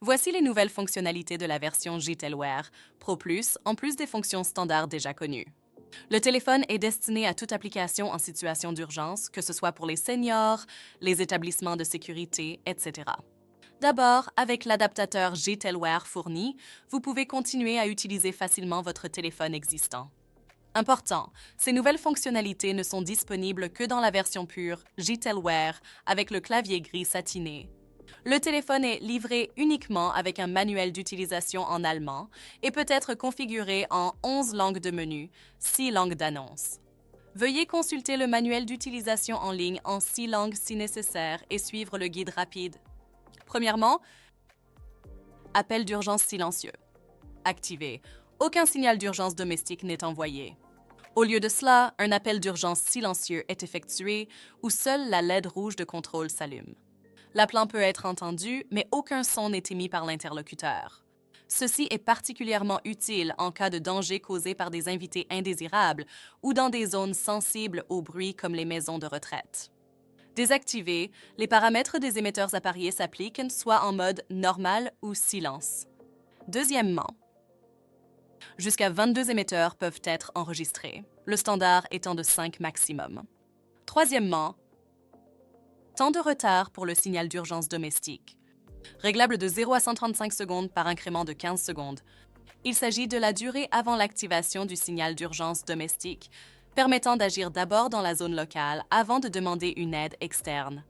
Voici les nouvelles fonctionnalités de la version JTEL Pro Plus, en plus des fonctions standards déjà connues. Le téléphone est destiné à toute application en situation d'urgence, que ce soit pour les seniors, les établissements de sécurité, etc. D'abord, avec l'adaptateur JTEL fourni, vous pouvez continuer à utiliser facilement votre téléphone existant. Important, ces nouvelles fonctionnalités ne sont disponibles que dans la version pure JTEL avec le clavier gris satiné. Le téléphone est livré uniquement avec un manuel d'utilisation en allemand et peut être configuré en 11 langues de menu, 6 langues d'annonce. Veuillez consulter le manuel d'utilisation en ligne en 6 langues si nécessaire et suivre le guide rapide. Premièrement, appel d'urgence silencieux. Activé. Aucun signal d'urgence domestique n'est envoyé. Au lieu de cela, un appel d'urgence silencieux est effectué où seule la LED rouge de contrôle s'allume. L'appelant peut être entendu, mais aucun son n'est émis par l'interlocuteur. Ceci est particulièrement utile en cas de danger causé par des invités indésirables ou dans des zones sensibles au bruit comme les maisons de retraite. Désactivé, les paramètres des émetteurs appareillés s'appliquent soit en mode normal ou silence. Deuxièmement, jusqu'à 22 émetteurs peuvent être enregistrés, le standard étant de 5 maximum. Troisièmement, temps de retard pour le signal d'urgence domestique. Réglable de 0 à 135 secondes par incrément de 15 secondes. Il s'agit de la durée avant l'activation du signal d'urgence domestique, permettant d'agir d'abord dans la zone locale avant de demander une aide externe.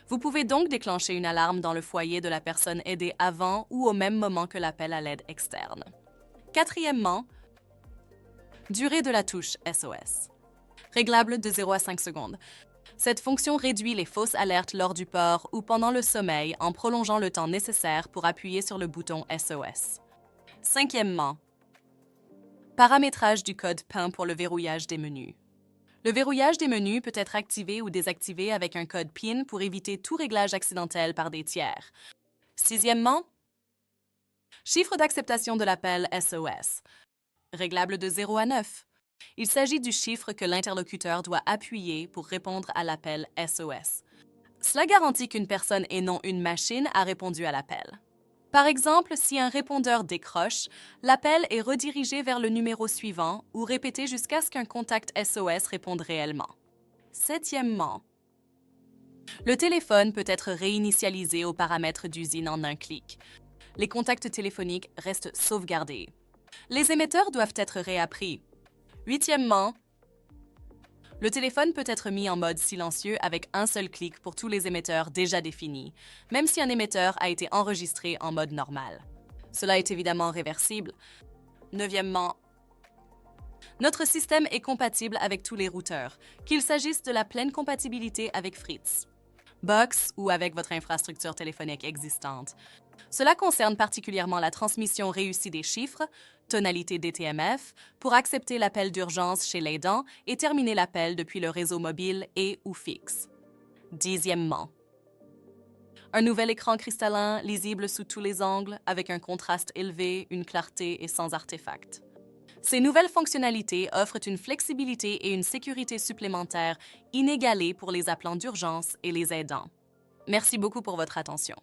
Vous pouvez donc déclencher une alarme dans le foyer de la personne aidée avant ou au même moment que l'appel à l'aide externe. Quatrièmement, durée de la touche SOS. Réglable de 0 à 5 secondes. Cette fonction réduit les fausses alertes lors du port ou pendant le sommeil en prolongeant le temps nécessaire pour appuyer sur le bouton SOS. Cinquièmement, paramétrage du code PIN pour le verrouillage des menus. Le verrouillage des menus peut être activé ou désactivé avec un code PIN pour éviter tout réglage accidentel par des tiers. Sixièmement, chiffre d'acceptation de l'appel SOS. Réglable de 0 à 9. Il s'agit du chiffre que l'interlocuteur doit appuyer pour répondre à l'appel SOS. Cela garantit qu'une personne et non une machine a répondu à l'appel. Par exemple, si un répondeur décroche, l'appel est redirigé vers le numéro suivant ou répété jusqu'à ce qu'un contact SOS réponde réellement. Septièmement, le téléphone peut être réinitialisé aux paramètres d'usine en un clic. Les contacts téléphoniques restent sauvegardés. Les émetteurs doivent être réappris. Huitièmement, le téléphone peut être mis en mode silencieux avec un seul clic pour tous les émetteurs déjà définis, même si un émetteur a été enregistré en mode normal. Cela est évidemment réversible. Neuvièmement, notre système est compatible avec tous les routeurs, qu'il s'agisse de la pleine compatibilité avec Fritz, Box ou avec votre infrastructure téléphonique existante. Cela concerne particulièrement la transmission réussie des chiffres, tonalité DTMF, pour accepter l'appel d'urgence chez l'aidant et terminer l'appel depuis le réseau mobile et ou fixe. Dixièmement, un nouvel écran cristallin lisible sous tous les angles avec un contraste élevé, une clarté et sans artefact. Ces nouvelles fonctionnalités offrent une flexibilité et une sécurité supplémentaires inégalées pour les appelants d'urgence et les aidants. Merci beaucoup pour votre attention.